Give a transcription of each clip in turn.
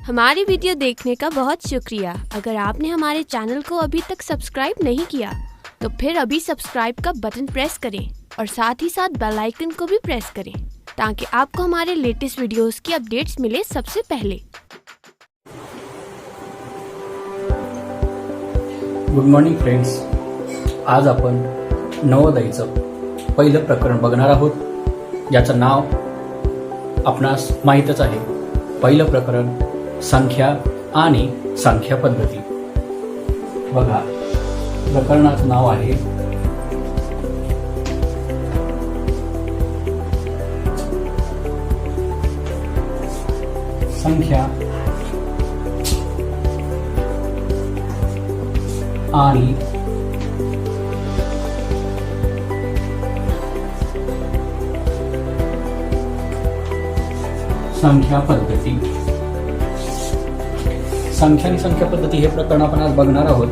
हमारी वीडियो देखने का बहुत शुक्रिया। अगर आपने हमारे चैनल को अभी तक सब्सक्राइब नहीं किया तो फिर अभी सब्सक्राइब का बटन प्रेस करें और साथ ही साथ बेल आइकन को भी प्रेस करें ताकि आपको हमारे लेटेस्ट वीडियोस की अपडेट्स मिले सबसे पहले। गुड मॉर्निंग फ्रेंड्स, आज आपण नवोदयचं पहिलं प्रकरण बघणार आहोत, ज्याचं नाव आपणास माहीतच आहे। पहिलं प्रकरण संख्या आणि संख्या पद्धती। बघा, प्रकरणाचं नाव आहे संख्या आणि संख्या पद्धती। संख्या आणि संख्या पद्धती हे प्रकरण आपण आज बघणार आहोत।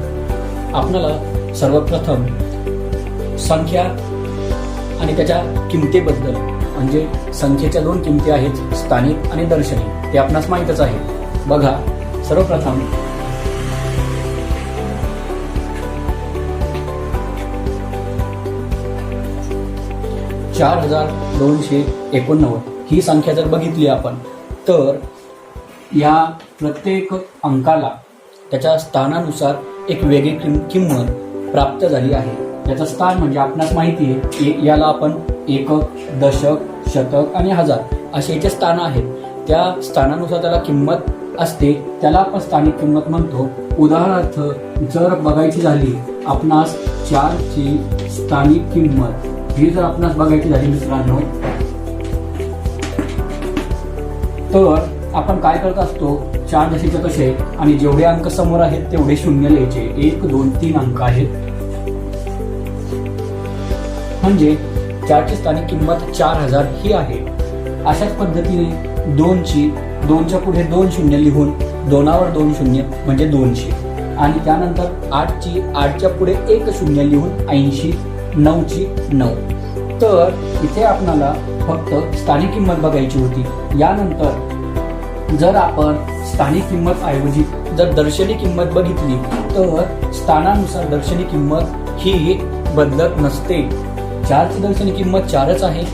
आपल्याला सर्वप्रथम संख्या आणि त्याच्या किमतीबद्दल, म्हणजे संख्येच्या दोन किमती आहेत, स्थानिक आणि दर्शनी, ते आपणास माहीतच आहे। बघा, सर्वप्रथम $4,289 ही संख्या जर बघितली आपण, तर या प्रत्येक अंकाला त्याच्या स्थानानुसार एक वेगळी किंमत प्राप्त झाली आहे। याचं स्थान म्हणजे आपणास माहिती आहे, याला आपण एकक, दशक, शतक आणि हजार असे याचे स्थान आहेत। त्या स्थानानुसार त्याला किंमत असते, त्याला आपण स्थानिक किंमत म्हणतो। उदाहरणार्थ जर बघायची झाली आपणास 4 ची स्थानिक किंमत, ही जर आपणास बघायची झाली मित्रांनो, तर आपण काय करत असतो, 4 दशांश कसे आणि जेवढे अंक समोर आहेत तेवढे शून्य लिहायचे। 1 2 3 अंक आहेत, म्हणजे 4 ची स्थानिक किंमत 4000 ही आहे। अशाच पद्धतीने 2च्या पुढे 2 शून्य लिहून 2वर 2 शून्य म्हणजे 200, आणि त्यानंतर 8च्या पुढे 1 शून्य लिहून 80, 9ची 9। तर इथे आपल्याला फक्त स्थानिक किंमत बघायची होती। यानंतर जर आपण स्थानिक किंमत ऐवजी जर दर्शनी किंमत बघितली, तर स्थानानुसार दर्शनी किंमत ही बदलत नसते। 4 ची दर्शनी किंमत 4च आहे,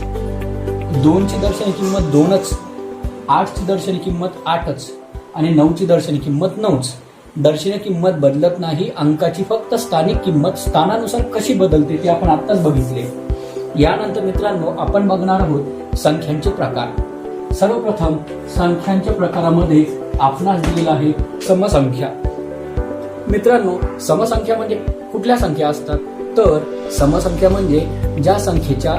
2 ची दर्शनी किंमत 2च, 8 ची दर्शनी किंमत 8च आणि 9 ची दर्शनी किंमत 9च। दर्शनी किंमत बदलत नाही, अंकाची फक्त स्थानिक किंमत स्थानानुसार कशी बदलते ते आपण आत्ताच बघितले। यानंतर मित्रांनो आपण बघणार आहोत संख्यांचे प्रकार। सर्वप्रथम संख्यांच्या प्रकारामध्ये आपणास दिलेला आहे समसंख्या। मित्रांनो, समसंख्या म्हणजे कुठल्या संख्या असतात, तर समसंख्या म्हणजे ज्या संख्येच्या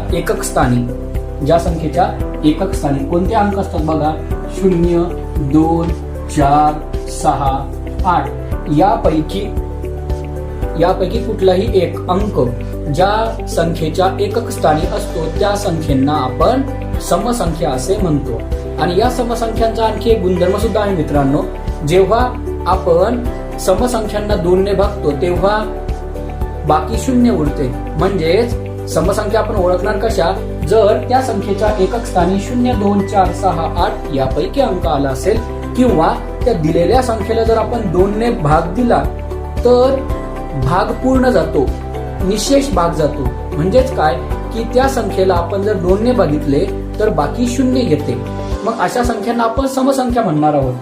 एकक स्थानी कोणते अंक असतात बघा, 0 2 4 6 8 यापैकी कुठलाही एक अंक ज्या संख्येच्या एकक स्थानी असतो त्या संख्येंना आपण समसंख्या असे म्हणतो। आणि या समसंख्यांचा आणखी एक गुणधर्म सुद्धा आहे मित्रांनो, जेव्हा आपण समसंख्यांना 2 ने भागतो तेव्हा बाकी शून्य उरते। म्हणजेच समसंख्या आपण ओळखणार कशा, जर त्या संख्येच्या एकक स्थानी 0 2 4 6 8 यापैकी अंक आला असेल, किंवा त्या दिलेल्या संख्येला जर आपण 2 ने भाग दिला तर भाग पूर्ण जातो, निशेष भाग जातो। म्हणजेच काय की त्या संख्येला आपण जर 2 ने बघितले तर बाकी शून्य येते, मग अशा संख्यांना आपण समसंख्या म्हणणार आहोत।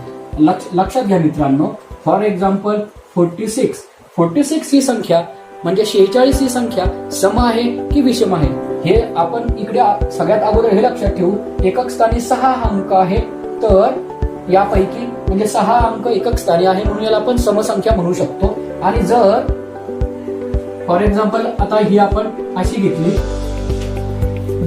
लक्षात घ्या मित्रांनो, फॉर एक्झाम्पल 46 ही संख्या म्हणजे 46 ही संख्या सम आहे की विषम आहे, हे आपण इकडे सगळ्यात अगोदर हे लक्षात ठेवू। एकक स्थानी 6 अंक आहे, तर यापैकी म्हणजे 6 अंक एकक स्थानी आहे, म्हणून याला आपण समसंख्या म्हणू शकतो। आणि जर फॉर एक्झाम्पल आता ही आपण अशी घेतली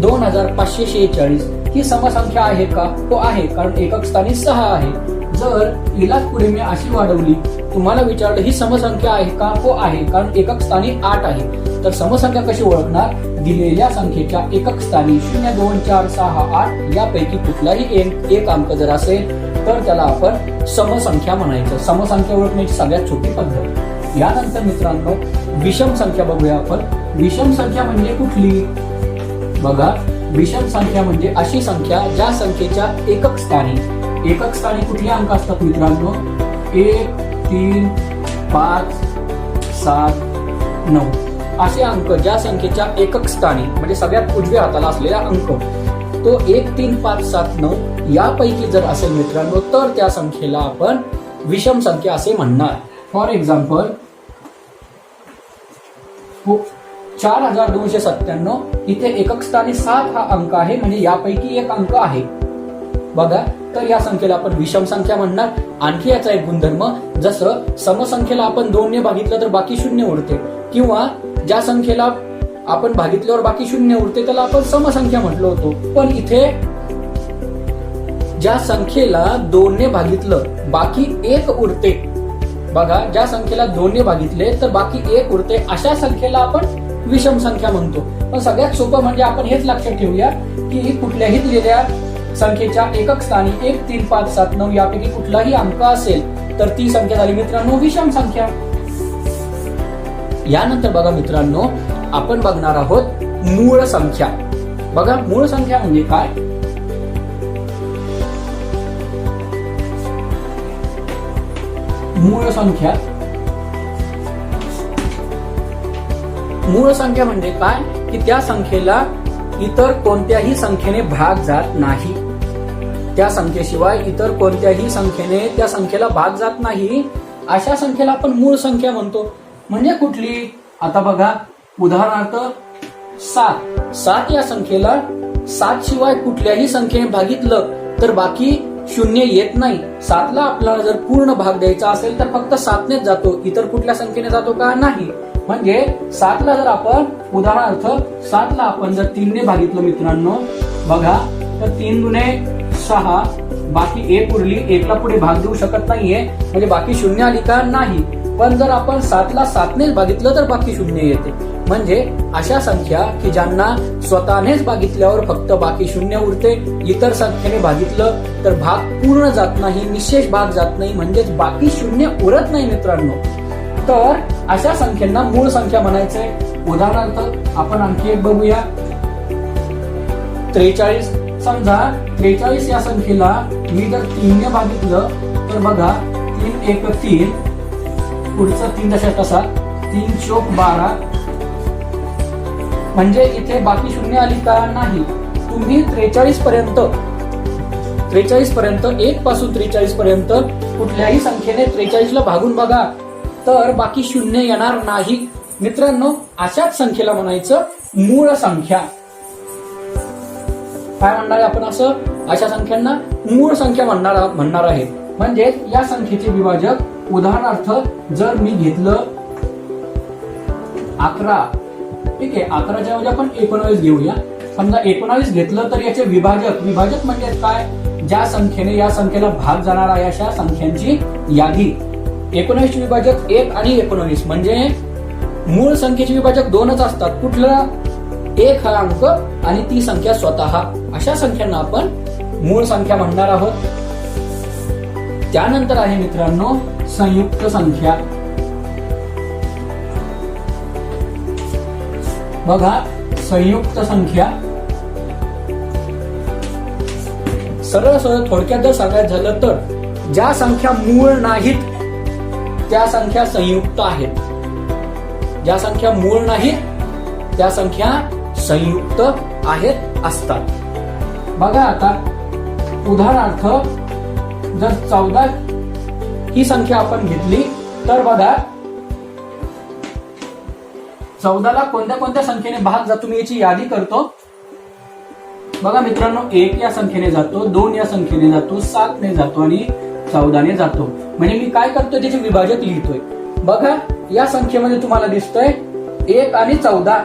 2546 ही समसंख्या आहे का, तो आहे, कारण एकक स्थानी 6 आहे। जर हिलाच पुढे मी अशी वाढवली, तुम्हाला विचारलं ही समसंख्या आहे का, तो आहे, कारण एकक स्थानी 8 आहे। तर समसंख्या कशी ओळखणार, दिलेल्या संख्येच्या एकक स्थानी 0 2 4 6 8 यापैकी कुठलाही एक अंक जर असेल तर त्याला आपण समसंख्या म्हणायचं। समसंख्या ओळखण्याची सगळ्यात सोपी पद्धत। यानंतर मित्रांनो विषम संख्या बघूया आपण। विषम संख्या म्हणजे कुठली, बघा, विषम संख्या म्हणजे अशी संख्या ज्या संख्येच्या एकक स्थानी एकक स्थानी कुठले अंक असतात मित्रांनो? 1, 3, 5, 7, 9 असे अंक ज्या संख्येच्या एकक स्थानी म्हणजे सगळ्यात उजव्या हाताला असलेला अंक तो 1, 3, 5, 7, 9 यापैकी जर असेल मित्रांनो तर त्या संख्येला आपण विषम संख्या असे म्हणणार. फॉर एक्झाम्पल 4297 इथे एकक स्थानी 7 हा अंक आहे म्हणजे यापैकी एक अंक आहे बघा, तर या संख्येला आपण विषम संख्या म्हणणार. आणखी याचा एक गुणधर्म, जसं समसंख्येला आपण 2 ने भागितलं तर बाकी 0 उरते किंवा ज्या संख्येला आपण भागितल्यावर बाकी 0 उरते त्याला आपण समसंख्या म्हटलो होतो. पण इथे ज्या संख्येला 2 ने भागितलं बाकी 1 उरते बघा, ज्या संख्येला 2 ने भागितले तर बाकी 1 उरते अशा संख्येला आपण विषम संख्या म्हणतो. पण सगळ्यात सोपं म्हणजे आपण हेच लक्षात ठेवूया की कुठल्याही दिलेल्या संख्येच्या एकक स्थानी 1, 3, 5, 7, 9 यापैकी कुठलाही अंक असेल तर ती संख्या झाली मित्रांनो विषम संख्या. यानंतर बघा मित्रांनो आपण बघणार आहोत मूळ संख्या. बघा मूळ संख्या म्हणजे काय? मूळ संख्या म्हणजे काय की त्या संख्येला इतर कोणत्याही संख्येने भाग जात नाही. त्या संख्येशिवाय इतर कोणत्याही संख्येने त्या संख्येला भाग जात नाही अशा संख्येला आपण मूळ संख्या म्हणतो. म्हणजे कुठली? आता बघा उदाहरणार्थ 7 या संख्येला 7 शिवाय कुठल्याही संख्येने भागितलं तर बाकी 0 येत नाही. 7 ला आपल्याला जर पूर्ण भाग द्यायचा असेल तर फक्त 7 नेच जातो, इतर कुठल्या संख्येने जातो का? नाही. म्हणजे 7 ला जर आपण उदाहरणार्थ 7 ला आपण जर 3 ने भागितलं मित्रांनो बघा तर 3 दुने 6 बाकी 1 उरली, 1 ला पुढे भाग देऊ शकत नाहीये म्हणजे बाकी 0 आली का? नाही. पण जर आपण 7 ला 7 ने भागितलं तर बाकी 0 येते. म्हणजे अशा संख्या की ज्यांना स्वतःनेच भागितल्यावर फक्त बाकी 0 उरते, इतर संख्येने भागितलं तर भाग पूर्ण जात नाही, निशेष भाग जात नाही, म्हणजेच बाकी 0 उरत नाही मित्रांनो. तर अशा संख्येला मूळ संख्या म्हणायचंय. उदाहरणार्थ आपण आणखी एक बघूया. 43 समजा 43 या संख्येला मी जर 3 ने भागितलं तर बघा 3 1 3 पुढचा 3 दशक कसा 3 चोक 12 म्हणजे इथे बाकी 0 आली का? नाही. तुम्ही 43 पर्यंत 1 पासून 43 पर्यंत कुठल्याही संख्येने 43 ला भागून बघा तर बाकी 0 येणार नाही मित्रांनो. अशाच संख्येला म्हणायचं मूळ संख्या. काय म्हणणार आपण असं? अशा संख्यांना मूळ संख्या म्हणणार आहे. म्हणजे या संख्येचे विभाजक उदाहरणार्थ जर मी घेतलं 11, ठीक आहे, 11च्या ऐवजी आपण 19 घेऊया. समजा 19 घेतलं तर याचे विभाजक म्हणजे काय? ज्या संख्येने या संख्येला भाग जाणार आहे अशा संख्यांची यादी. 19 विभाजक 1 आणि 19 म्हणजे मूळ संख्येचे विभाजक 2च असतात. कुठलं? 1 हा अंक आणि ती संख्या स्वतः. अशा संख्यांना आपण मूळ संख्या म्हणणार आहोत. त्यानंतर आहे मित्रांनो संयुक्त संख्या. बघा संयुक्त संख्या सरळ थोडक्यात जर सांगायचं झालं तर ज्या संख्या मूळ नाहीत त्या संख्या संयुक्त आहेत. ज्या संख्या मूळ नाहीत त्या संख्या संयुक्त आहेत असतात. बघा आता उदाहरणार्थ जर 14 ही संख्या आपण घेतली तर बघा 14 ला कोणत्या कोणत्या संख्येने भाग जातो मी याची यादी करतो. बघा मित्रांनो 1 या संख्येने जातो, 2 या संख्येने जातो, 7 ने जातो आणि 14 ने जातो. म्हणजे मी काय करतोय त्याचे विभाजक लिहितोय. बघा या संख्येमध्ये तुम्हाला दिसतंय 1 आणि 14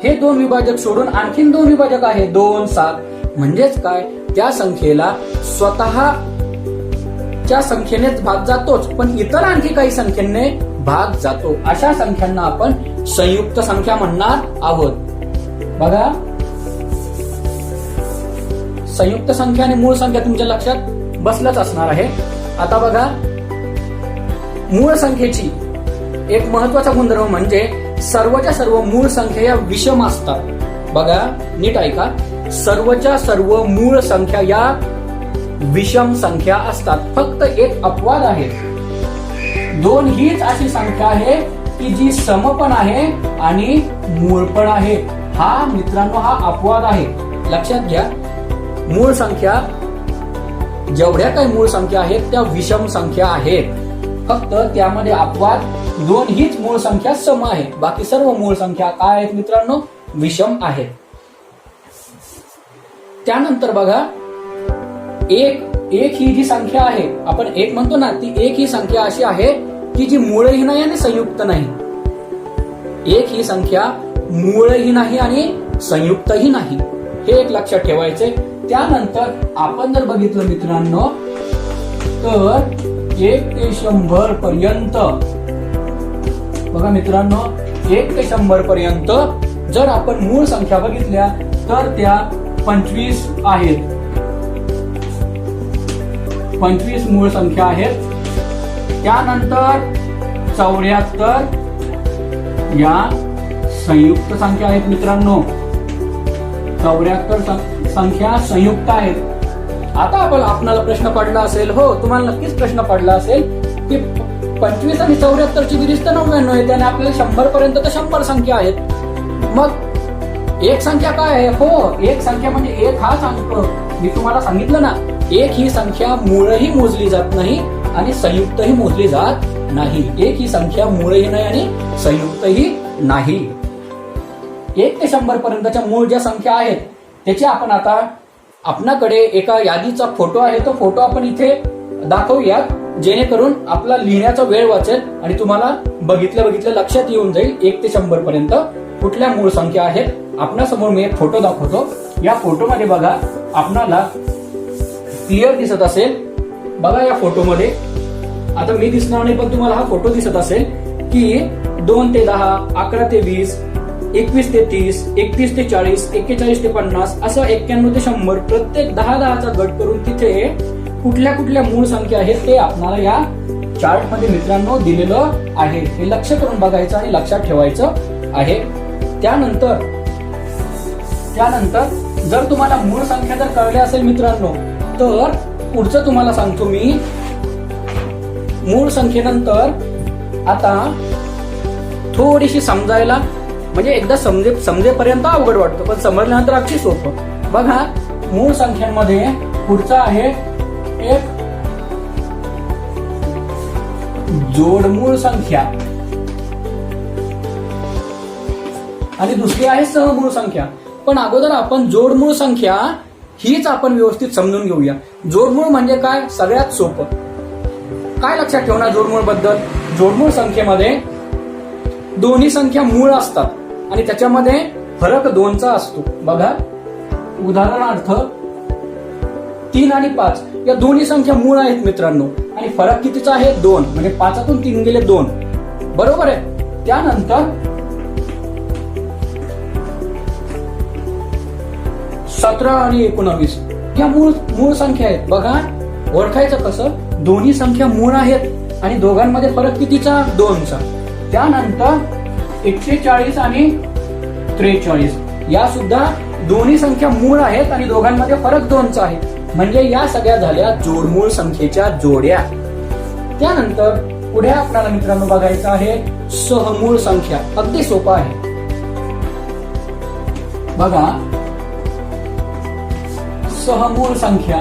हे 2 विभाजक सोडून आणखीन 2 विभाजक आहे 2 7. म्हणजेच काय? त्या संख्येला स्वतःच्या संख्येनेच भाग जातोच पण इतर आणखी काही संख्येने भाग जातो. अशा संख्यांना आपण संयुक्त संख्या म्हणणार आहोत. बघा संयुक्त संख्या आणि मूळ संख्या तुमच्या लक्षात बसलंच असणार आहे. आता बघा मूळ संख्येची एक महत्वाचा गुणधर्म म्हणजे सर्वच्या सर्व मूळ संख्या या विषम असतात. बघा नीट ऐका, सर्वच्या सर्व मूळ संख्या या विषम संख्या असतात. फक्त एक अपवाद आहे. 2 हीच अशी संख्या आहे की जी सम पण आहे आणि मूळ पण आहे. हा मित्रांनो हा अपवाद आहे, लक्षात घ्या. मूळ संख्या जेवढ्या काही मूळ संख्या आहेत त्या विषम संख्या आहेत. फक्त त्यामध्ये अपवाद 2 हीच मूळ संख्या सम आहे. बाकी सर्व मूळ संख्या काय आहेत मित्रांनो? विषम आहेत. त्यानंतर बघा, एक ही जी संख्या आहे, आपण एक म्हणतो ना, ती एक ही संख्या अशी आहे की जी मूळही नाही आणि संयुक्त नाही. एक ही संख्या मूळही नाही आणि संयुक्तही नाही, हे एक लक्षात ठेवायचे. त्यानंतर आपण जर बघितलं मित्रांनो, तर 1 ते 100 पर्यंत बघा मित्रांनो, 1 ते 100 पर्यंत जर आपण मूळ संख्या बघितल्या तर त्या 25 आहेत. 25 मूळ संख्या आहेत. त्यानंतर 74 या संयुक्त संख्या आहेत मित्रांनो. 74 संख्या संयुक्त आहेत. आता आपल्याला प्रश्न पडला असेल, हो तुम्हाला नक्कीच प्रश्न पडला असेल की 25 आणि 74 ची बेरीज तर 99 येते आणि आपल्याला 100 पर्यंत तर 100 संख्या आहेत. मग एक संख्या काय आहे? हो, एक संख्या म्हणजे एक हाच अंक. मी तुम्हाला सांगितलं ना, एक ही संख्या मूळही मोजली जात नाही आणि संयुक्तही मोजली जात नाही. एक ही संख्या मूळही नाही आणि संयुक्तही नाही. 1 ते 100 पर्यंतच्या मूळ ज्या संख्या आहेत त्याची आपण आता, आपणाकडे एका यादीचा फोटो आहे, तो फोटो आपण इथे दाखवूया, जेणेकरून आपला लिहिण्याचा वेळ वाचेल आणि तुम्हाला बघितलं लक्षात येऊन जाईल 1 ते 100 पर्यंत कुठल्या मूळ संख्या आहेत. आपल्यासमोर मी एक फोटो दाखवतो. या फोटोमध्ये बघा, आपणाला क्लिअर दिसत असेल. बघा या फोटोमध्ये, आता मी दिसणार नाही पण तुम्हाला हा फोटो दिसत असेल की 2 ते 10, 11 ते 20, 21 ते 30, 31 ते 40, 41 ते 50, असं 91 ते 100 प्रत्येक 10-10चा गट करून तिथे कुठल्या कुठल्या मूळ संख्या आहेत ते आपल्याला या चार्ट मध्ये मित्रांनो दिलेलं आहे. हे लक्ष करून बघायचं आणि लक्षात ठेवायचं आहे. त्यानंतर जर तुम्हाला मूळ संख्या जर कळल्या असेल मित्रांनो, तर पुढचं तुम्हाला सांगतो मी. मूळ संख्येनंतर आता थोडीशी समजायला, म्हणजे एकदा समजेपर्यंत अवघड वाटतं, पण समजल्यानंतर अगदी सोपं. बघा, मूळ संख्यांमध्ये पुढचा आहे एक जोडमूळ संख्या आणि दुसरी आहे सहमूळ संख्या. पण अगोदर आपण जोडमूळ संख्या हीच आपण व्यवस्थित समजून घेऊया. जोडमूळ म्हणजे काय? सगळ्यात सोपं. काय लक्षात ठेवणार जोडमूळ बद्दल? जोडमूळ संख्येमध्ये दोन्ही संख्या मूळ असतात आणि त्याच्यामध्ये फरक 2चा असतो. बघा, उदाहरणार्थ 3 आणि 5 या दोन्ही संख्या मूळ आहेत मित्रांनो, आणि फरक कितीचा आहे? 2. म्हणजे 5तून 3 गेले 2, बरोबर आहे. त्यानंतर 17 आणि 19 या मूळ संख्या आहेत. बघा, ओळखायचं कसं? दोन्ही संख्या मूळ आहेत आणि दोघांमध्ये फरक कितीचा? 2चा. त्यानंतर 140 आणि 43 या सुद्धा दोन्ही संख्या मूळ आहेत आणि दोघांमध्ये फरक 2चा आहे. म्हणजे या सगळ्या झाल्या जोडमूळ संख्येच्या जोड्या. त्यानंतर पुढे आपल्याला मित्रांनो बघायचं आहे सहमूळ संख्या. अगदी सोपा आहे. बघा, सहमूळ संख्या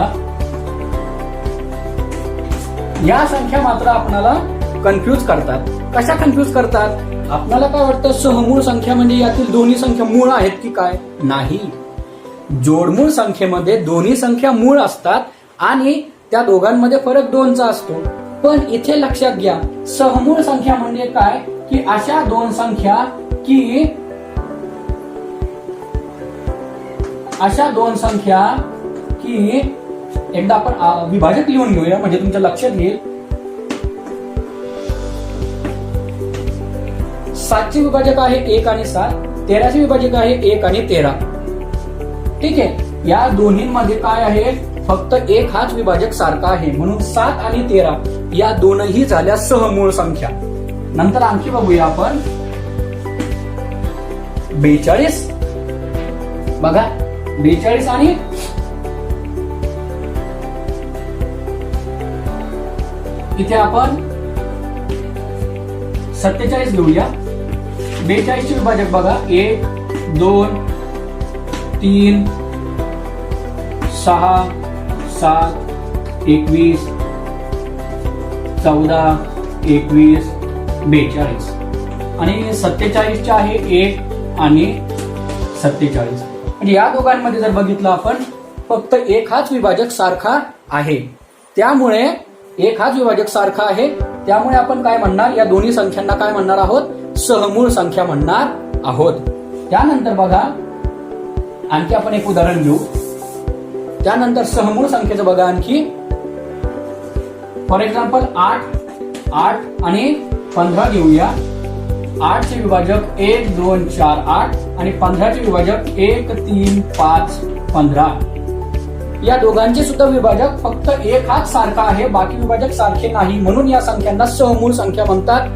या संख्या मात्र आपल्याला कन्फ्यूज करतात. कशा कन्फ्यूज करतात? आपल्याला काय वाटतं, सहमूळ संख्या म्हणजे यातील दोन्ही संख्या मूळ आहेत की काय? नाही. जोडमूळ संख्येमध्ये दोन्ही संख्या मूळ असतात आणि त्या दोघांमध्ये फरक 2चा असतो. पण इथे लक्षात घ्या, सहमूळ संख्या म्हणजे काय की अशा दोन संख्या की एकदा आपण विभाजक लिहून घेऊया म्हणजे तुमच्या लक्षात येईल. 7चे विभाजक आहे 1 आणि 7, 13चे विभाजक आहे 1 आणि 13. ठीक आहे. या दोन्हीमध्ये काय आहे? फक्त 1 हाच विभाजक सारखा आहे, म्हणून 7 आणि 13 या दोनही झाल्या सहमूळ संख्या. नंतर आणखी बघूया आपण 42. बघा, 42 आणि इथे आपण 47 घेऊया. 42 चे विभाजक बघा, 1 2 3 6 7 21 14 21 42 आणि 47 चे आहे 1 आणि 47. म्हणजे या दोघांमध्ये जर बघितलं आपण फक्त एक हाच विभाजक सारखा आहे, त्यामुळे एक हाच विभाजक सारखा आहे, त्यामुळे आपण काय म्हणणार, या दोन्ही संख्यांना काय म्हणणार आहोत, सहमूळ संख्या म्हणणार आहोत. त्यानंतर बघा आणखी आपण एक उदाहरण घेऊ. त्यानंतर सहमूळ संख्येचं बघा आणखी, फॉर एक्झाम्पल 8 आणि 15 घेऊया. 8 चे विभाजक 1 2 4 8 आणि 15 चे विभाजक 1 3 5 15. या दोघांचे सुद्धा विभाजक फक्त एक हाच सारखा आहे, बाकी विभाजक सारखे नाही, म्हणून या संख्यांना सहमूळ संख्या म्हणतात.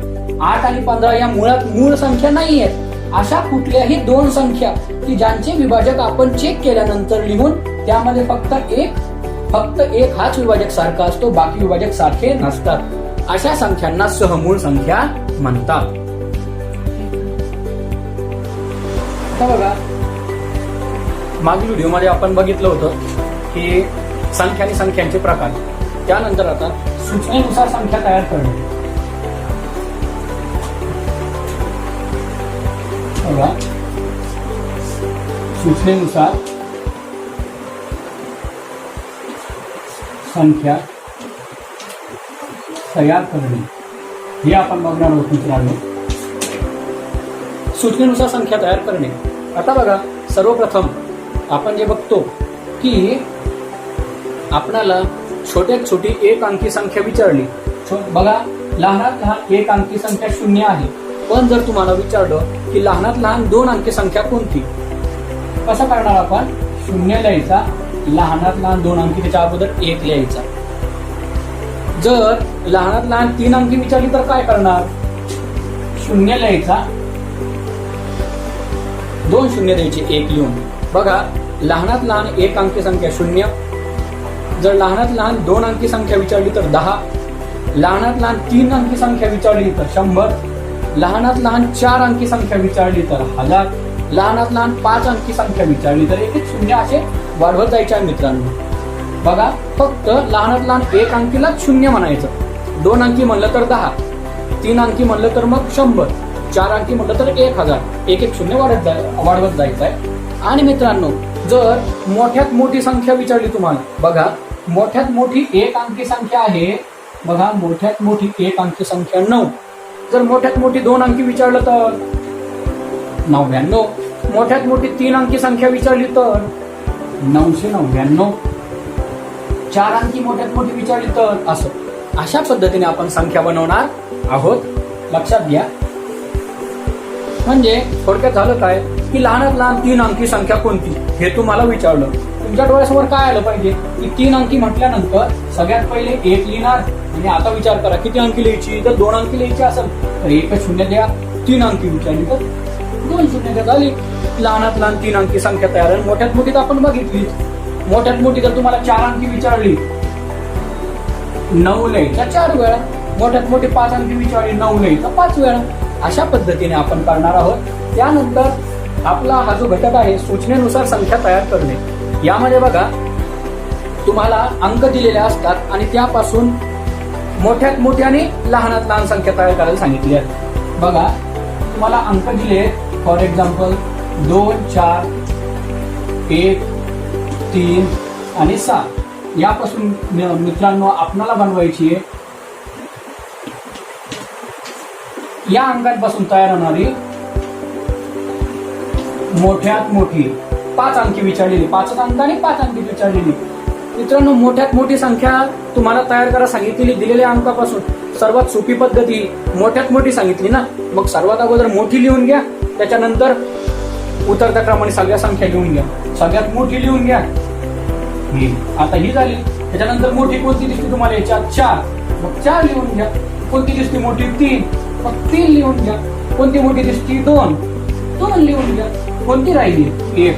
8 आणि 15 या मुळात मूळ संख्या नाही आहेत. अशा कुठल्याही दोन संख्या की ज्यांचे विभाजक आपण चेक केल्यानंतर लिहून त्यामध्ये फक्त एक हाच विभाजक सारखा असतो, बाकी विभाजक सारखे नसतात, अशा संख्यांना सहमूळ संख्या म्हणतात. आता बघा, मागील व्हिडिओमध्ये आपण बघितलं होतं की संख्या आणि संख्यांचे प्रकार. त्यानंतर आता सूचनेनुसार संख्या तयार करणे. बघा, सूचनेनुसार संख्या तयार करणे हे आपण बघणार आहोत मित्रांनो. सूचनेनुसार संख्या तयार करणे. आता बघा, सर्वप्रथम आपण जे बघतो की आपणाला छोट्यात छोटी एक अंकी संख्या विचारली. बघा, लहानात लहान एक अंकी संख्या 0 आहे, पण जर तुम्हाला विचारलं की लहानात लहान 2 अंकी संख्या कोणती, कसं करणार आपण, 0 लिहायचा, लहानात लहान 2 अंकी त्याच्या अगोदर 1 लिहायचा. जर लहानात लहान 3 अंकी विचारली तर काय करणार, 0 लिहायचा, 2 शून्य द्यायचे 1 लिहून. बघा, लहानात लहान एक अंकी संख्या 0, जर लहानात लहान 2 अंकी संख्या विचारली तर 10, लहानात लहान 3 अंकी संख्या विचारली तर 100, लहानात लहान 4 अंकी संख्या विचारली तर 1000, लहानात लहान 5 अंकी संख्या विचारली तर 1 शून्य असे वाढवत जायचे आहे मित्रांनो. बघा, फक्त लहानात लहान एक अंकीला 0 म्हणायचं, 2 अंकी म्हणलं तर 10, 3 अंकी म्हणलं तर मग 100, 4 अंकी म्हटलं तर 1000, 1 शून्य वाढवत जायचं आहे. आणि मित्रांनो, जर मोठ्यात मोठी संख्या विचारली तुम्हाला, बघा, मोठ्यात मोठी एक अंकी संख्या आहे, बघा, मोठ्यात मोठी एक अंकी संख्या 9. जर मोठ्यात मोठी 2 अंकी विचारलं तर 99, मोठ्यात मोठी 3 अंकी संख्या विचारली तर 999, 4 अंकी मोठ्यात मोठी विचारली तर असं. अशा पद्धतीने आपण संख्या बनवणार आहोत, लक्षात घ्या. म्हणजे थोडक्यात झालं काय की लहानात लहान 3 अंकी संख्या कोणती हे तुम्हाला विचारलं, तुमच्या डोळ्यासमोर काय आलं पाहिजे की 3 अंकी म्हटल्यानंतर सगळ्यात पहिले 1 लिहिणार. आणि आता विचार करा किती अंकी लिहायची, जर 2 अंकी लिहायची असेल तर 1 शून्य द्या, 3 अंकी विचारली तर 2 शून्य द्या, झाली लहानात लहान 3 अंकी संख्या तयार. मोठ्यात मोठी तर आपण बघितली, मोठ्यात मोठी जर तुम्हाला 4 अंकी विचारली 9 लिहायचा 4 वेळा, मोठ्यात मोठी 5 अंकी विचारली 9 लिहायचा 5 वेळा. अशा पद्धतीने आपण करणार आहोत. त्यानंतर आपला हा जो घटक आहे सूचनेनुसार संख्या तयार करणे, यामध्ये बघा तुम्हाला अंक दिलेले असतात आणि त्यापासून मोठ्यात मोठी आणि लहानात लहान संख्या तयार करायला सांगितली आहे. बघा, तुम्हाला अंक दिले, फॉर एक्झाम्पल 2 4 1 3 आणि 6. यापासून मित्रांनो आपणाला बनवायची आहे या अंकांपासून तयार होणारी मोठ्यात मोठी 5 अंकी विचारलेली, 5 अंक आणि 5 अंकी विचारलेली. मित्रांनो, मोठ्यात मोठी संख्या तुम्हाला तयार करा सांगितलेली दिलेल्या अंकापासून. सर्वात सोपी पद्धती, मोठ्यात मोठी सांगितली ना, मग सर्वात अगोदर मोठी लिहून घ्या, त्याच्यानंतर उतरत्या क्रमाने सगळ्या संख्या लिहून घ्या. सगळ्यात मोठी लिहून घ्या, आता ही झाली. त्याच्यानंतर मोठी कोणती दिसते तुम्हाला, याच्यात 4, मग 4 लिहून घ्या. कोणती दिसते मोठी, 3, मग 3 लिहून घ्या. कोणती मोठी दिसती, 2, 2 लिहून घ्या. कोणती राहिली, 1.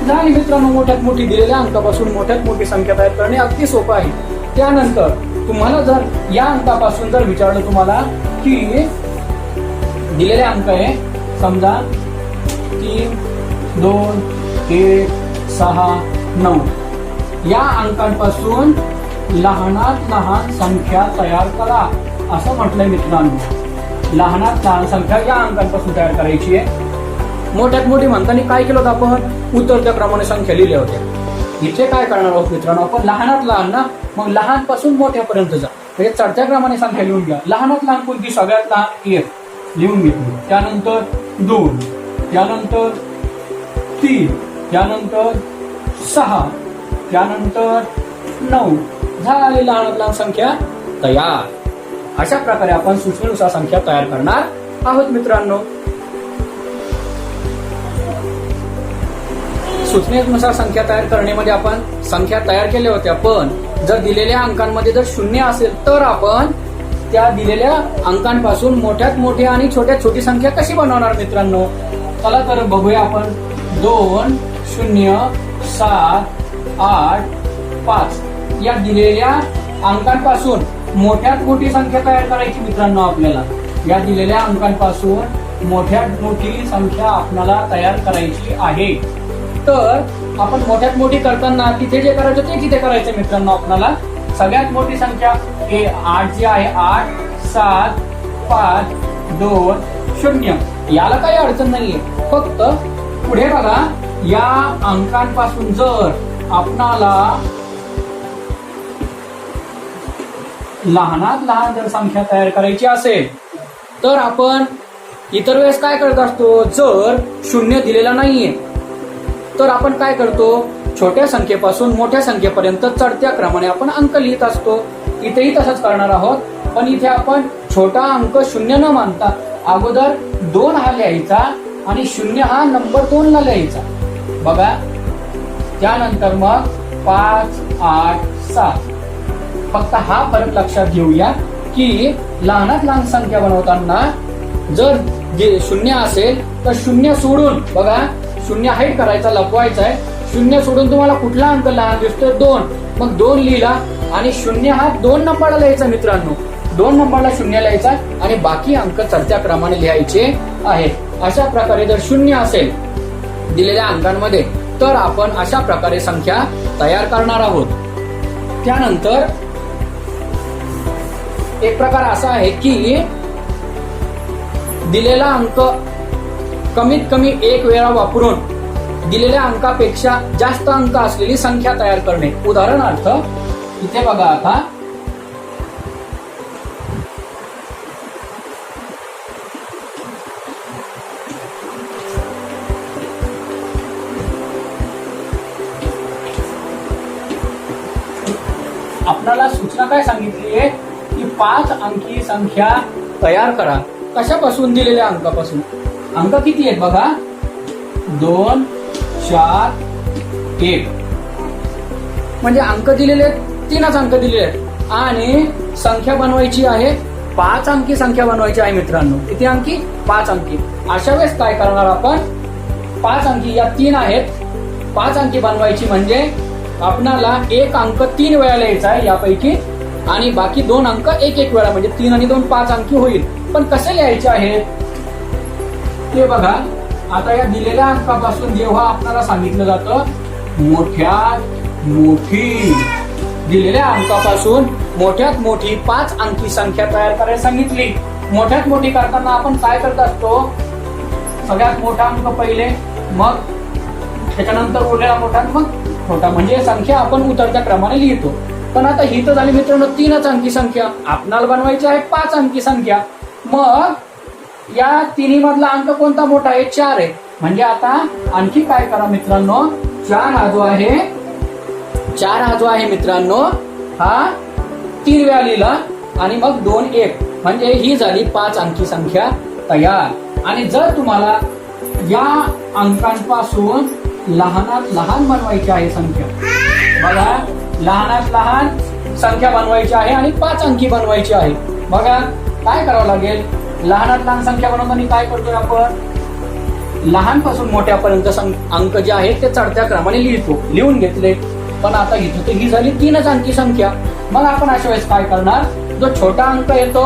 झाली मित्रांनो, मोठ्यात मोठी दिलेल्या अंकापासून मोठ्यात मोठी संख्या तयार करणे अगदी सोपं आहे. त्यानंतर तुम्हाला जर या अंकापासून जर विचारलं तुम्हाला की दिलेले अंक आहे समजा 3, 2, 1, 6, 9 या अंकांपासून लहानात लहान संख्या तयार करा असं म्हटलंय मित्रांनो. लहानात लहान संख्या या अंकांपासून तयार करायची आहे. मोठ्यात मोठी म्हणताना काय केलं होतं आपण उतरत्या क्रमाने संख्या लिहिल्या होत्या. इथे काय करणार आहोत मित्रांनो आपण लहानात लहान ना मग लहानपासून मोठ्यापर्यंत जा म्हणजे चढत्या क्रमाने संख्या लिहून घ्या. लहानात लहान कोणती सगळ्यात लहान 1 लिहून घेतली, त्यानंतर 2, त्यानंतर 3, त्यानंतर 6, त्यानंतर 9 झाली लहानात लहान संख्या तयार. अशा प्रकारे आपण सूचनेनुसार संख्या तयार करणार आहोत मित्रांनो. सूचनेनुसार संख्या तयार करण्यामध्ये आपण संख्या तयार केल्या होत्या, पण जर दिलेल्या अंकांमध्ये जर 0 असेल तर आपण त्या दिलेल्या अंकांपासून मोठ्यात मोठी आणि छोट्यात छोटी संख्या कशी बनवणार मित्रांनो. चला तर बघूया आपण. 2, 0, 7, 8, 5 या दिलेल्या अंकांपासून मोठ्यात मोठी संख्या तयार करायची मित्रांनो. आपल्याला या दिलेल्या अंकांपासून मोठ्यात मोठी संख्या आपल्याला तयार करायची आहे. तर आपण मोठ्यात मोठी करताना तिथे जे करायचं ते तिथे करायचं मित्रांनो. आपल्याला सगळ्यात मोठी संख्या 8 जी आहे 8, 7, 5, 2, 0 याला काही अडचण नाहीये. फक्त पुढे बघा या अंकांपासून जर आपणाला लहानात लहान जर संख्या तयार करायची असेल तर आपण इतर वेळेस काय करत असतो. जर 0 दिलेला नाहीये तर आपण काय करतो छोट्या संख्येपासून मोठ्या संख्येपर्यंत चढत्या क्रमाने आपण अंक लिहित असतो. इथेही तसंच करणार आहोत, पण इथे आपण छोटा अंक 0 न मानता अगोदर 2 हा लिहायचा आणि 0 हा नंबर 2 ला लिहायचा. बघा त्यानंतर मग 5, 8, 7 फक्त हा फरक लक्षात घेऊया की लहानात लहान संख्या बनवताना जर 0 असेल तर 0 सोडून बघा 0 हाईट करायचा लपवायचा आहे. 0 सोडून तुम्हाला कुठला अंक लहान दिसतोय 2 मग 2 लिहिला आणि 0 हा 2 नंबरला लिहायचा मित्रांनो. 2 नंबरला 0 लिहायचा आणि बाकी अंक चढत्या क्रमाने लिहायचे आहेत. अशा प्रकारे जर 0 असेल दिलेल्या अंकांमध्ये तर आपण अशा प्रकारे संख्या तयार करणार आहोत. त्यानंतर एक प्रकार असा आहे की दिलेला अंक कमीत कमी 1 वेळा वापरून दिलेल्या अंकापेक्षा जास्त अंक असलेली संख्या तयार करणे. उदाहरणार्थ इथे बघा आता आपल्याला सूचना काय सांगितली आहे की 5 अंकी संख्या तयार करा. कशापासून दिलेल्या अंकापासून. अंक किती आहेत बघा 2, 4, 1 म्हणजे अंक दिलेले 3च अंक दिलेले आहेत आणि संख्या बनवायची आहे 5 अंकी संख्या बनवायची आहे मित्रांनो. किती अंकी 5 अंकी. अशा वेळेस काय करणार आपण 5 अंकी या 3 आहेत 5 अंकी बनवायची म्हणजे आपणाला 1 अंक 3 वेळा लिहायचा आहे यापैकी आणि बाकी 2 अंक 1 वेळा म्हणजे 3 आणि 2 5 अंकी होईल. पण कसे लिहायचे आहेत ते बघा. आता या दिलेल्या अंकापासून जेव्हा आपल्याला सांगितलं जातं मोठ्यात मोठी दिलेल्या अंकापासून मोठ्यात मोठी 5 अंकी संख्या तयार करायला सांगितली. मोठ्यात मोठी करताना आपण काय करत असतो सगळ्यात मोठा अंक पहिले मग त्याच्यानंतर उरलेला मोठा मग छोटा म्हणजे संख्या आपण उतरत्या क्रमाने लिहितो. पण आता ही तर झाली मित्रांनो 3च अंकी संख्या. आपणाला बनवायची आहे 5 अंकी संख्या. मग या तिन्ही मधला अंक कोणता मोठा आहे 4 आहे. म्हणजे आता आणखी काय करा मित्रांनो 4 हा जो आहे मित्रांनो हा 3 वेळा लिहिला आणि मग 2 1 म्हणजे ही झाली 5 अंकी संख्या तयार. आणि जर तुम्हाला या अंकांपासून लहानात लहान बनवायची आहे संख्या बघा लहानात लहान संख्या बनवायची आहे आणि 5 अंकी बनवायची आहे. बघा काय करावं लागेल. लहानात लहान संख्या बनवताना काय करतोय आपण लहानपासून मोठ्यापर्यंत अंक जे आहेत ते चढत्या क्रमाने लिहितो. लिहून घेतले. पण आता इथं तर ही झाली 3च अंकी संख्या मग आपण अशा वेळेस काय करणार, जो छोटा अंक येतो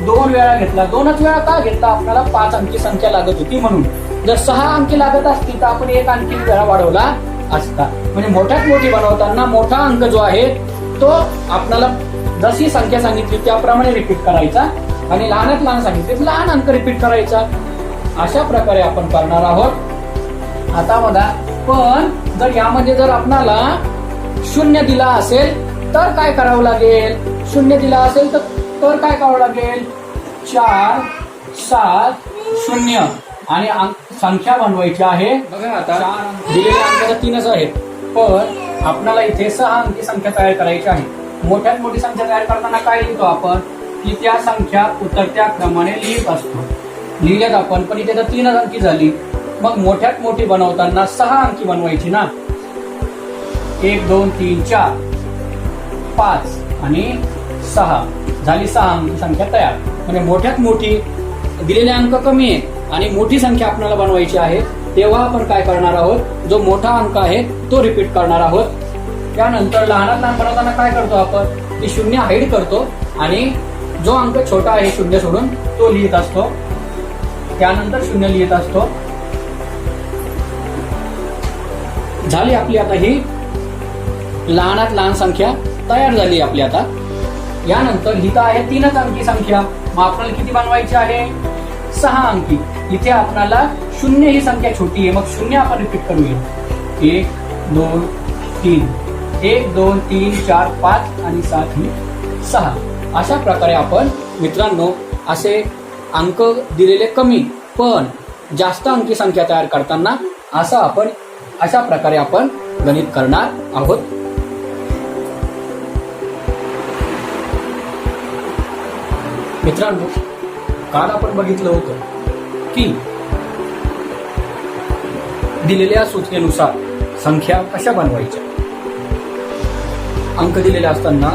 2 वेळा घेतला, 2च वेळा का घेतला, आपल्याला 5 अंकी संख्या लागत होती म्हणून. जर 6 अंकी लागत असती तर आपण 1 आणखी वेळा वाढवला असता. म्हणजे मोठ्यात मोठी बनवताना मोठा अंक जो आहे तो आपल्याला जशी संख्या सांगितली त्याप्रमाणे रिपीट करायचा आणि लहानात लहान सांगितली लहान अंक रिपीट करायचा. अशा प्रकारे आपण करणार आहोत. आता बघा, पण जर यामध्ये जर आपणाला 0 दिला असेल तर काय करावं लागेल, 0 दिला असेल तर काय करावं लागेल, 4 7 0 आणि संख्या बनवायची आहे. बघा आता दिलेले अंक तर 3च आहेत, पण आपल्याला इथे 6 अंकी संख्या तयार करायची आहे. मोठ्यात मोठी संख्या तयार करताना काय लिहितो आपण, की त्या संख्या उतरत्या क्रमाने लिहित असतो, लिहिल्यात आपण. पण इथे तर 3च अंकी झाली, मग मोठ्यात मोठी बनवताना 6 अंकी बनवायची ना. 1 2 3 4 5 आणि 6 झाली 6 अंकी संख्या तयार. म्हणजे मोठ्यात मोठी दिलेले अंक कमी आहे आणि मोठी संख्या आपल्याला बनवायची आहे, तेव्हा आपण काय करणार आहोत, जो मोठा अंक आहे तो रिपीट करणार आहोत. त्यानंतर लहानात लहान बनवताना काय करतो आपण, ती 0 हाईड करतो आणि जो अंक छोटा आहे 0 सोडून तो लिहित असतो, त्यानंतर 0 लिहित असतो. झाली आपली आता ही लहानात लहान संख्या तयार झाली आपली. आता यानंतर ही तर आहे 3च अंकी संख्या, मग आपल्याला किती बनवायची आहे, 6 अंकी. इथे आपल्याला 0 ही संख्या छोटी आहे, मग 0 आपण रिपीट करूया. 1 2 3 1 2 3 4 5 आणि 7 ही 6. अशा प्रकारे आपण मित्रांनो असे अंक दिलेले कमी पण जास्त अंकी संख्या तयार करताना अशा प्रकारे आपण गणित करणार आहोत. मित्रांनो, काल आपण बघितलं होतं की दिलेल्या सूचनेनुसार संख्या कशा बनवायच्या. अंक दिलेले असताना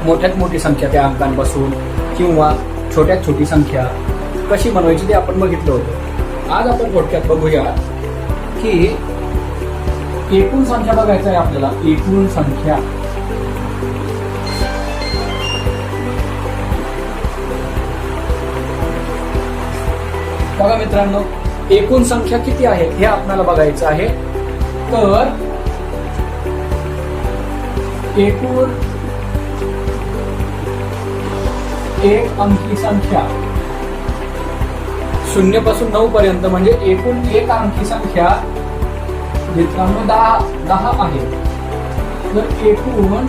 मोठ्यात मोठी संख्या त्या अंकांपासून किंवा छोट्यात छोटी संख्या कशी बनवायची ते आपण बघितलं होतं. आज आपण थोडक्यात बघूया की एकूण संख्या बघायचं आहे आपल्याला. एकूण संख्या बघा मित्रांनो, एकूण संख्या किती आहेत हे आपल्याला बघायचं आहे. तर एकूण एक अंकी संख्या 0 पासून 9 पर्यंत म्हणजे एकूण एक अंकी संख्या मित्रांनो 10 आहे. जर एकूण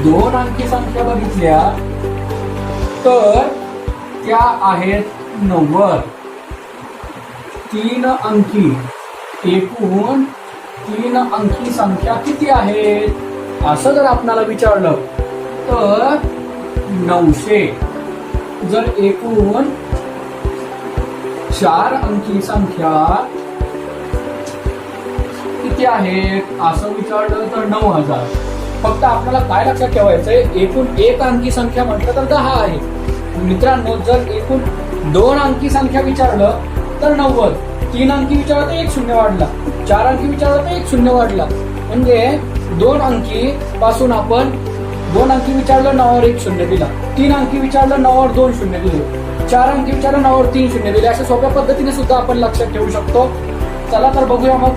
2 अंकी संख्या बघितल्या तर त्या आहेत 90. 3 अंकी, एकूण 3 अंकी संख्या किती आहेत असं जर आपल्याला विचारलं तर 900. जर एकूण 4 अंकी संख्या किती आहेत असं विचारलं तर 9000. फक्त आपल्याला काय लक्षात ठेवायचंय, एकूण एक अंकी संख्या म्हटलं तर 10 आहे. मित्रांनो, जर एकूण 2 अंकी संख्या विचारलं तर 90, 3 अंकी विचारलं तर 1 शून्य वाढला, 4 अंकी विचारलं तर 1 शून्य वाढला. म्हणजे 2 अंकी पासून आपण 2 अंकी विचारलं 9वर 1 शून्य दिला, 3 अंकी विचारलं 9वर 2 शून्य दिले, 4 अंकी विचारलं 9वर 3 शून्य दिले. अशा सोप्या पद्धतीने सुद्धा आपण लक्षात ठेवू शकतो. चला तर बघूया मग.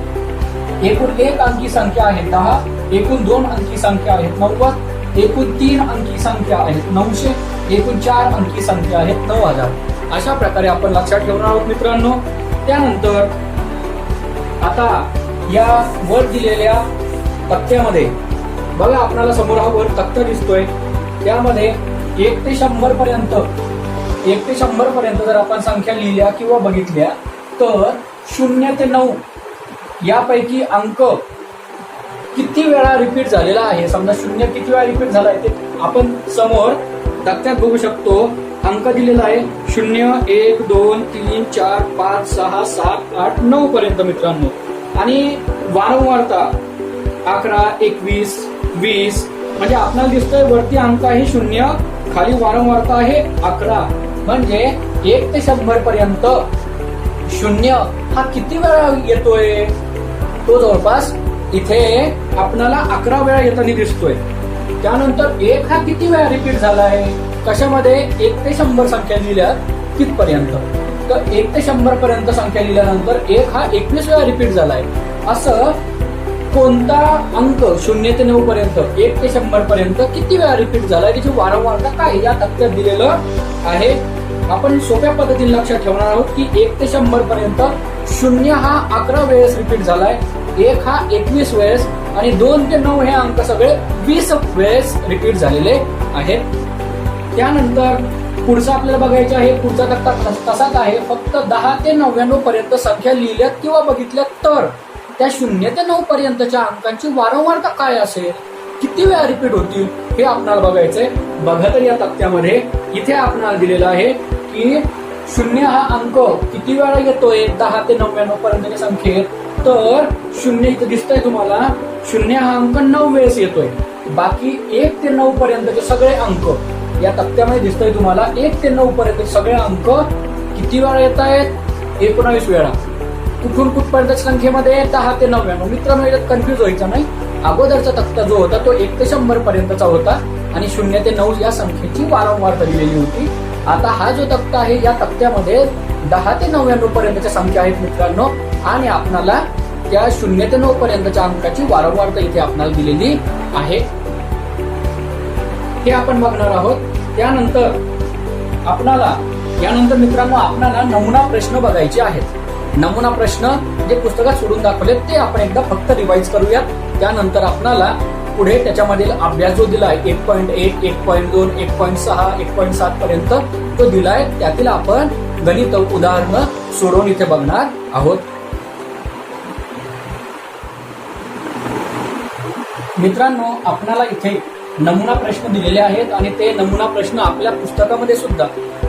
एकूण एक अंकी संख्या आहे 10, एकूण 2 अंकी संख्या आहेत 90, एकूण 3 अंकी संख्या आहेत 900, एकूण 4 अंकी संख्या आहेत 9000. अशा प्रकारे आपण लक्षात ठेवणार आहोत मित्रांनो. त्यानंतर आता या वर दिलेल्या तक्त्यामध्ये बघा, आपल्याला समोर हा वर तक्ता दिसतोय, त्यामध्ये 1 ते 100 पर्यंत जर आपण संख्या लिहिल्या किंवा बघितल्या तर 0 ते 9 यापैकी अंक किती वेळा रिपीट झालेला आहे. समजा 0 किती वेळा रिपीट झालाय ते आपण समोर तक्त्यात बघू शकतो. अंक दिलेला आहे 0 1 2 3 4 5 6 7 8 9 पर्यंत मित्रांनो. आणि वारंवारता 11 21 20 म्हणजे आपल्याला दिसतोय वरती अंक आहे 0, खाली वारंवारता आहे 11. म्हणजे 1 ते 100 पर्यंत 0 हा किती वेळा येतोय, तो जवळपास इथे आपल्याला 11 वेळा येताना दिसतोय. त्यानंतर एक हा किती वेळा रिपीट झाला आहे, कशामध्ये 1 ते 100 संख्या लिहिल्या तिथपर्यंत. तर 1 ते 100 पर्यंत संख्या लिहिल्यानंतर एक हा 21 वेळा रिपीट झालाय. असं कोणता अंक 0 ते 9 पर्यंत 1 ते 100 पर्यंत किती वेळा रिपीट झालाय, त्याची वारंवारता काय या तक्त्यात दिलेलं आहे. आपण सोप्या पद्धतीने लक्षात ठेवणार आहोत की 1 ते 100 पर्यंत 0 हा 11 वेळेस रिपीट झालाय, 1 हा 21 वेळेस आणि 2 ते 9 हे अंक सगळे 20 वेळेस रिपीट झालेले आहेत. त्यानंतर पुढचं आपल्याला बघायचं आहे. पुढचा तक्ता तसाच आहे, फक्त 10 ते 99 पर्यंत संख्या लिहिल्यात किंवा बघितल्यात तर त्या 0 ते 9 पर्यंतच्या अंकांची वारंवारता काय असेल, किती वेळा रिपीट होतील हे आपल्याला बघायचंय. बघा तर या तक्त्यामध्ये इथे आपल्याला दिलेलं आहे की 0 हा अंक किती वेळा येतोय 10 ते 99 पर्यंतच्या संख्येत. तर 0 इथे दिसतंय तुम्हाला, 0 हा अंक 9 वेळेस येतोय. बाकी 1 ते 9 पर्यंतचे सगळे अंक या तक्त्यामध्ये दिसतंय तुम्हाला. 1 ते 9 पर्यंत सगळे अंक किती वेळा येत आहेत, 19 वेळा. कुठून कुठपर्यंत संख्येमध्ये 10 ते 99. मित्रांनो याच्यात कन्फ्युज व्हायचं नाही. अगोदरचा तक्ता जो होता तो 1 ते 100 पर्यंतचा होता आणि 0 ते 9 या संख्येची वारंवारता दिलेली होती. आता हा जो तक्ता आहे या तक्त्यामध्ये 10 ते 99 पर्यंतच्या संख्या आहेत मित्रांनो, आणि आपणाला त्या 0 ते 9 पर्यंतच्या अंकाची वारंवारता इथे आपल्याला दिलेली आहे. हे आपण बघणार आहोत. यानंतर मित्रांनो आपल्याला नमुना प्रश्न बघायचे आहेत. नमुना प्रश्न जे पुस्तकात सोडून दाखवले ते आपण एकदा फक्त रिवाइज करूयात. त्यानंतर आपल्याला पुढे त्याच्यामधील अभ्यास जो दिलाय 1.1, 1.2, 1.6, 1.7 पर्यंत तो दिलाय, त्यातील आपण गणित उदाहरण सोडवून इथे बघणार आहोत. मित्रांनो आपल्याला इथे नमुना प्रश्न दिलेले आहेत आणि ते नमुना प्रश्न आपल्या पुस्तकामध्ये सुद्धा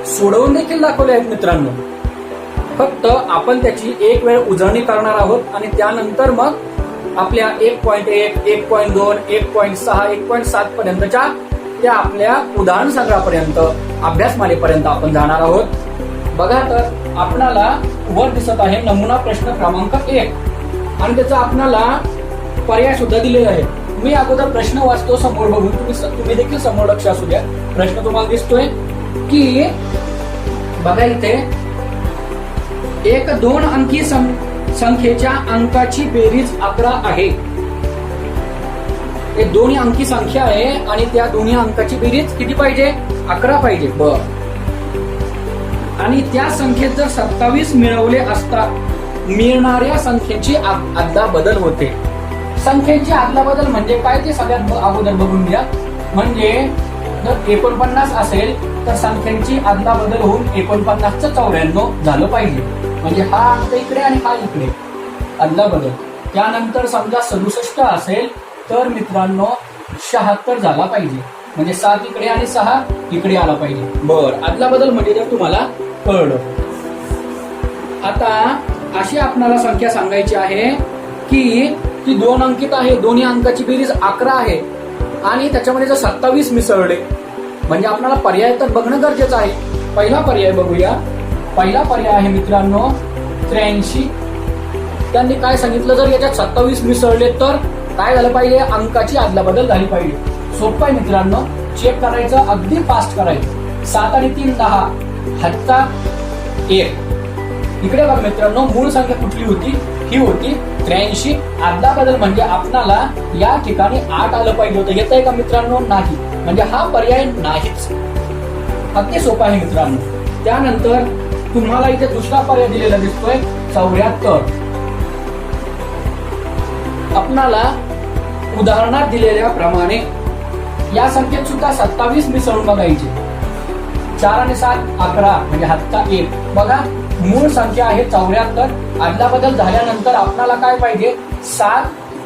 सोडवून देखील दाखवले आहेत मित्रांनो. फक्त आपण त्याची एक वेळ उजळणी करणार आहोत आणि त्यानंतर मग आपल्या 1.1, 1.2, 1.6, 1.7 पर्यंतच्या त्या आपल्या उदाहरण संग्रहापर्यंत अभ्यासमालेपर्यंत आपण जाणार आहोत. बघा तर आपणाला वर दिसत आहे नमुना प्रश्न क्रमांक 1 आणि त्याचा आपणाला पर्याय सुद्धा दिलेला आहे. मी अगोदर प्रश्न वाचतो समोर बघून, तुम्ही देखील समोर लक्ष असू द्या. प्रश्न तुम्हाला दिसतोय की बघा इथे एक 2 अंकी संख्येच्या अंकाची बेरीज 11 आहे. हे दोन्ही अंकी संख्या आहे आणि त्या दोन्ही अंकाची बेरीज किती पाहिजे, 11 पाहिजे. बर, आणि त्या संख्येत जर 27 मिळवले असता मिळणाऱ्या संख्येची अदला बदल होते. संख्येची अदला बदल म्हणजे काय ते सगळ्यात अगोदर बघून घ्या. म्हणजे जर 49 असेल तर संख्यांची अदला बदल होऊन 49चं 94 झालं पाहिजे. म्हणजे हा अंक इकडे आणि हा इकडे अदला बदल. त्यानंतर समजा 67 असेल तर मित्रांनो 76 झाला पाहिजे. म्हणजे 7 इकडे आणि 6 इकडे आला पाहिजे. बर, अदला बदल म्हणजे जर तुम्हाला कळलं. आता अशी आपल्याला संख्या सांगायची आहे की ती 2 अंकित आहे, दोन्ही अंकाची बेरीज 11 आहे आणि त्याच्यामध्ये जर 27 मिसळले म्हणजे आपल्याला पर्याय तर बघणं गरजेचं आहे. पहिला पर्याय बघूया. पहिला पर्याय आहे मित्रांनो 83. त्यांनी काय सांगितलं, जर याच्यात 27 मिसळले तर काय झालं पाहिजे, अंकाची अदलाबदल झाली पाहिजे. सोपं आहे मित्रांनो, चेक करायचं, अगदी फास्ट करायचं. 7 आणि 3 10, हातचा 1. इकडे बघा मित्रांनो मूळ संख्या कुठली होती, ही होती 83. अदला बदल म्हणजे आपणाला या ठिकाणी 8 आलं पाहिजे होतं. येत आहे का मित्रांनो, नाही. म्हणजे हा पर्याय नाहीच. अगदी सोपा आहे मित्रांनो. त्यानंतर तुम्हाला इथे दुसरा पर्याय दिलेला दिसतोय 74. आपणाला उदाहरणात दिलेल्या प्रमाणे या संख्येत सुद्धा 27 मिसळून बघायचे. 4 आणि 7 11 म्हणजे हातचा 1. बघा मूळ संख्या आहे 74. अदला बदल झाल्यानंतर आपल्याला काय पाहिजे, 7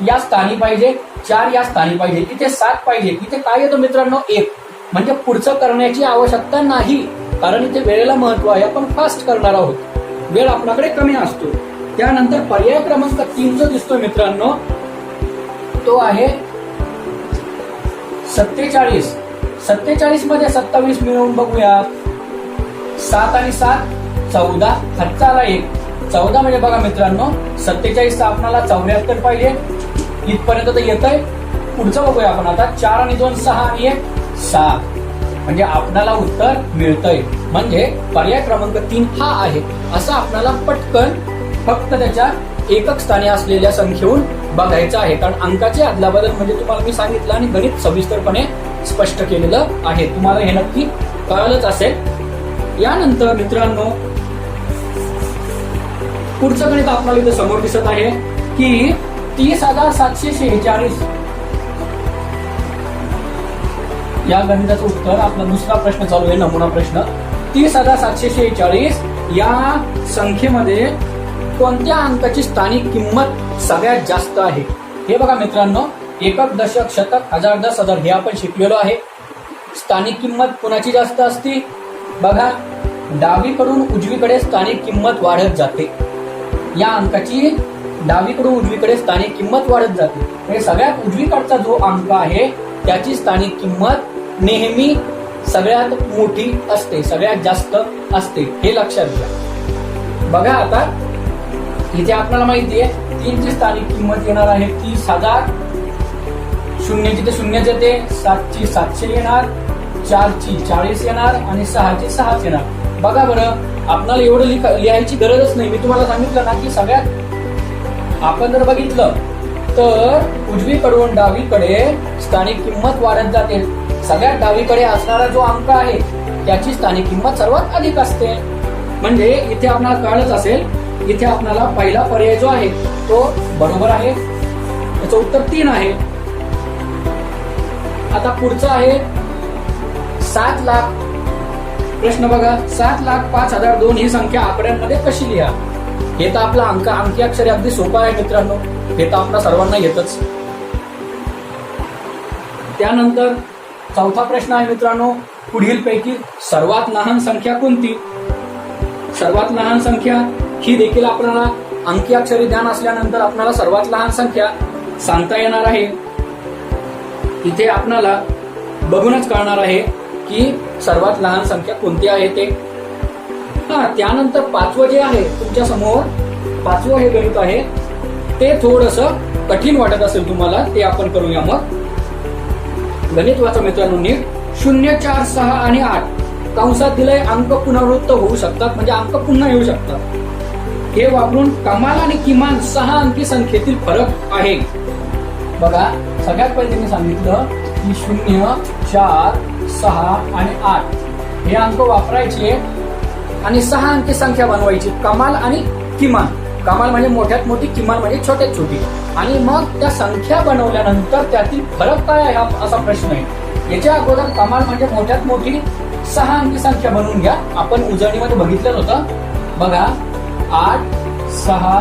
या स्थानी पाहिजे, 4 या स्थानी पाहिजे. इथे 7 पाहिजे. इथे काय येतं मित्रांनो, 1. म्हणजे पुढचं करण्याची आवश्यकता नाही, कारण इथे वेळेला महत्व आहे. आपण फास्ट करणार आहोत, वेळ आपल्याकडे कमी असतो. त्यानंतर पर्याय क्रमांक 3 जो दिसतोय मित्रांनो तो आहे 47. 47 मध्ये 27 मिळवून बघूया. 7 आणि 7 14, हातचा आला 1. 14 म्हणजे बघा मित्रांनो 47 आपल्याला 74 पाहिजे. इथपर्यंत तर येत आहे. पुढचं बघूया आपण आता. 4 आणि 2 6 आणि 1 7. म्हणजे आपल्याला उत्तर मिळतंय. म्हणजे पर्याय क्रमांक 3 हा आहे. असं आपल्याला पटकन फक्त त्याच्या एकक स्थानी असलेल्या संख्येहून बघायचं आहे. कारण अंकाचे अदलाबदल म्हणजे तुम्हाला मी सांगितलं आणि गणित सविस्तरपणे स्पष्ट केलेलं आहे. तुम्हाला हे नक्की कळलंच असेल. यानंतर मित्रांनो पुढचं गणित आपल्याला इथं समोर दिसत आहे की 30,746 या गणिताचं उत्तर. आपला दुसरा प्रश्न चालू आहे, नमुना प्रश्न. 30,746 या संख्येमध्ये कोणत्या अंकाची स्थानिक किंमत सगळ्यात जास्त आहे? हे बघा मित्रांनो, एकक, दशक, शतक, हजार, 10,000 हे आपण शिकलेलो आहे. स्थानिक किंमत कोणाची जास्त असते? बघा, डावीकडून उजवीकडे स्थानिक किंमत वाढत जाते. या अंकाची डावीकडून उजवीकडे स्थानिक किंमत वाढत जाते. म्हणजे सगळ्यात उजवीकडचा जो अंक आहे त्याची स्थानिक किंमत नेहमी सगळ्यात मोठी असते, सगळ्यात जास्त असते. हे लक्षात घ्या. बघा आता इथे आपल्याला माहिती आहे 3 ची स्थानिक किंमत येणार आहे 30,000. 0 ची 0 येते, 7 ची 700 येणार, 4 ची 40 येणार आणि 6 ची 6 येणार. बघा बरं, आपल्याला एवढं लिहायची गरजच नाही. मी तुम्हाला सांगितलं ना की सगळ्यात आपण जर बघितलं तर उजवीकडून डावीकडे स्थानिक किंमत वाढत जाते. सगळ्यात डावीकडे असणारा जो अंक आहे त्याची स्थानिक किंमत सर्वात अधिक असते. म्हणजे इथे आपल्याला कळलंच असेल, इथे आपल्याला पहिला पर्याय जो आहे तो बरोबर आहे. त्याचं उत्तर 3 आहे. आता पुढचं आहे 7 लाख. प्रश्न बघा, 7,05,002 ही संख्या आकड्यांमध्ये कशी लिहा? हे तर आपला अंकी अक्षरे अगदी सोपा आहे मित्रांनो. हे तर आपल्या सर्वांना येतच. त्यानंतर चौथा प्रश्न आहे मित्रांनो, पुढील पैकी सर्वात लहान संख्या कोणती? सर्वात लहान संख्या ही देखील आपल्याला अंकी अक्षरे ज्ञान असल्यानंतर आपल्याला सर्वात लहान संख्या सांगता येणार आहे. इथे आपल्याला बघूनच कळणार आहे की सर्वात लहान संख्या कोणती आहे ते. त्यानंतर 5वं जे आहे तुमच्या समोर, 5वं हे गणित आहे ते थोडस कठीण वाटत असेल तुम्हाला, ते आपण करूया. मग गणित वाचा मित्रांनो नीट. 0, 4, 6 आणि 8 कंसात दिलंय अंक पुनरावृत्त होऊ शकतात, म्हणजे अंक पुन्हा येऊ शकतात. हे वापरून कमाल आणि किमान 6 अंकी संख्येतील फरक आहे. बघा, सगळ्यात पहिले मी सांगितलं की 0, 4, 6 आणि 8 हे अंक वापरायचे आणि 6 अंकी संख्या बनवायची, कमाल आणि किमान. कमाल म्हणजे मोठ्यात मोठी, किमान म्हणजे छोट्यात छोटी. आणि मग त्या संख्या बनवल्यानंतर त्यातील फरक काय आहे असा प्रश्न आहे. याच्या अगोदर कमाल म्हणजे मोठ्यात मोठी 6 अंकी संख्या बनवून घ्या. आपण उजळणीमध्ये बघितलं होतं. बघा, 8, 6,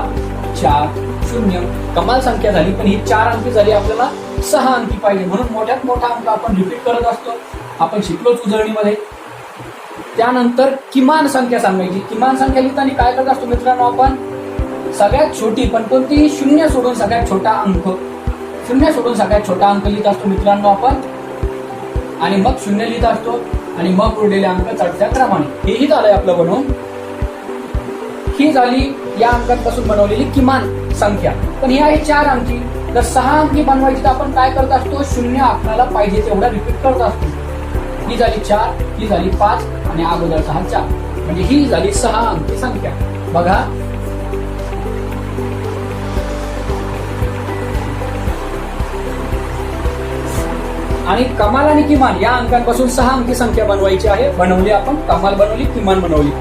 4, 0 कमाल संख्या झाली, पण ही 4 अंकी झाली. आपल्याला 6 अंकी पाहिजे, म्हणून मोठ्यात मोठा अंक आपण रिपीट करत असतो. आपण शिकलोच उजळणीमध्ये. त्यानंतर किमान संख्या सांगायची. किमान संख्या लिहिताना काय करत असतो मित्रांनो आपण? सगळ्यात छोटी, पण कोणतीही 0 सोडून सगळ्यात छोटा अंक, 0 सोडून सगळ्यात छोटा अंक लिहित असतो मित्रांनो आपण. आणि मग 0 लिहित असतो आणि मग उरलेले अंक चढत्या क्रमाने. हेही झालंय आपलं बनवून. ही झाली या अंकांपासून बनवलेली किमान संख्या. पण ही आहे 4 अंकी. तर 6 अंकी बनवायची तर आपण काय करत असतो? 0 आपल्याला पाहिजे तेवढा रिपीट करत असतो. ही झाली 4, ही झाली 5 आणि अगोदरचा हा 4, म्हणजे ही झाली 6 अंकी संख्या. बघा, आणि कमाल आणि किमान या अंकांपासून 6 अंकी संख्या बनवायची आहे. बनवली आपण, कमाल बनवली, किमान बनवली.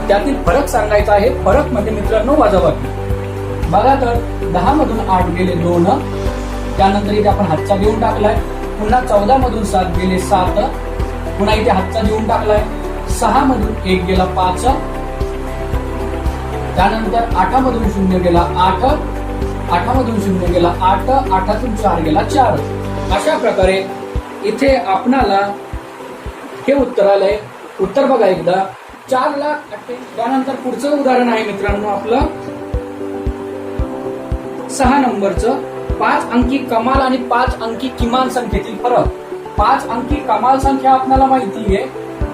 त्यातील फरक सांगायचा आहे. फरक म्हणजे मित्रांनो वजाबाकी. बघा, तर 10 मधून 8 गेले 2, त्यानंतर इथे आपण हातचा देऊन टाकलाय. पुन्हा 14 मधून 7 गेले 7, पुन्हा इथे हातचा देऊन टाकलाय. 6 मधून 1 गेला 5, त्यानंतर 8 मधून 0 गेला 8, 8 मधून 0 गेला 8, 8तून 4 गेला 4. अशा प्रकारे इथे आपणाला हे उत्तर आलंय. उत्तर बघा एकदा, 4,00,000. त्यानंतर पुढचं उदाहरण आहे मित्रांनो आपलं 6 नंबरचं. 5 अंकी कमाल आणि 5 अंकी किमान संख्येतील फरक. 5 अंकी कमाल संख्या आपल्याला माहिती आहे,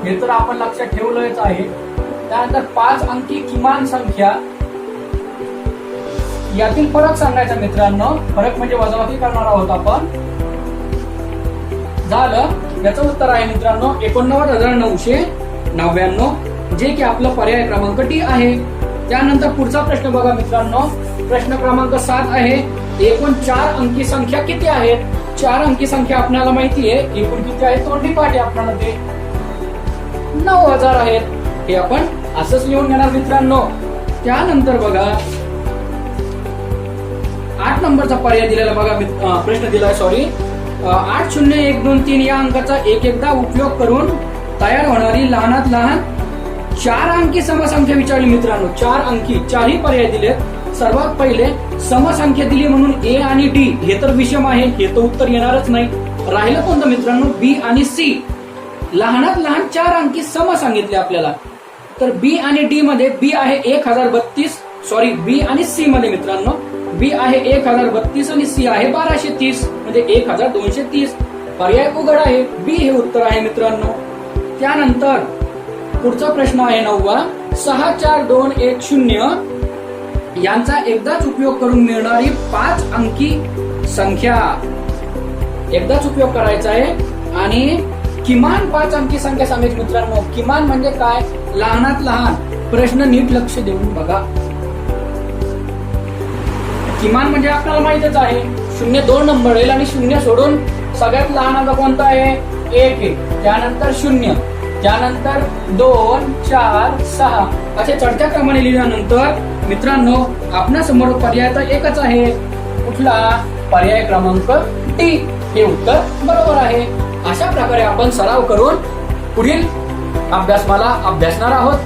हे तर आपण लक्षात ठेवलंच आहे. त्यानंतर 5 अंकी किमान संख्या, यातील फरक सांगायचा मित्रांनो. फरक म्हणजे वजाबाकी करणार आहोत आपण. झालं. याचं उत्तर आहे मित्रांनो 89,999, जे की आपलं पर्याय क्रमांक डी आहे. त्यानंतर पुढचा प्रश्न बघा मित्रांनो, प्रश्न क्रमांक 7 आहे. एकूण 4 अंकी संख्या किती आहेत? 4 अंकी संख्या आपल्याला माहिती आहे, एकूण किती आहे तोंडी पाठ आहे आपल्याला ते 9,000 आहेत. हे आपण असंच लिहून घेणार मित्रांनो. त्यानंतर बघा 8 नंबरचा पर्याय दिलेला बघा, प्रश्न दिलाय 80123 या अंकाचा एकदा उपयोग करून तयार होणारी लहानात लहान 4 अंकी समसंख्या विचारली मित्रांनो. 4 अंकी, 4ही पर्याय दिलेत. सर्वात पहिले समसंख्या दिली म्हणून ए आणि डी हे तर विषम आहे, हे तर उत्तर येणारच नाही. राहिलं कोणतं मित्रांनो? बी आणि सी. लहानात लहान 4 अंकी सम सांगितले आपल्याला. तर बी आणि डी मध्ये बी आहे 1032, बी आणि सी मध्ये मित्रांनो बी आहे 1032 आणि सी आहे 1230, म्हणजे 1230. पर्याय उघड आहे, बी हे उत्तर आहे मित्रांनो. त्यानंतर पुढचा प्रश्न आहे 9वा. 64210 यांचा एकदाच उपयोग करून मिळणारी 5 अंकी संख्या. एकदाच उपयोग करायचा आहे आणि किमान 5 अंकी संख्या सांगायची मित्रांनो. किमान म्हणजे काय? लहानात लहान. प्रश्न नीट लक्ष देऊन बघा. किमान म्हणजे आपल्याला माहितच आहे 0 2 नंबर येईल आणि 0 सोडून सगळ्यात लहान अंक कोणता आहे? 1 आहे. त्यानंतर 0, त्यानंतर 2 4 6 असे चढत्या क्रमाने लिहिल्यानंतर मित्रांनो आपल्या समोर पर्याय तर एकच आहे. कुठला? पर्याय क्रमांक डी हे उत्तर बरोबर आहे. अशा प्रकारे आपण सराव करून पुढील अभ्यासमाला अभ्यासणार आहोत.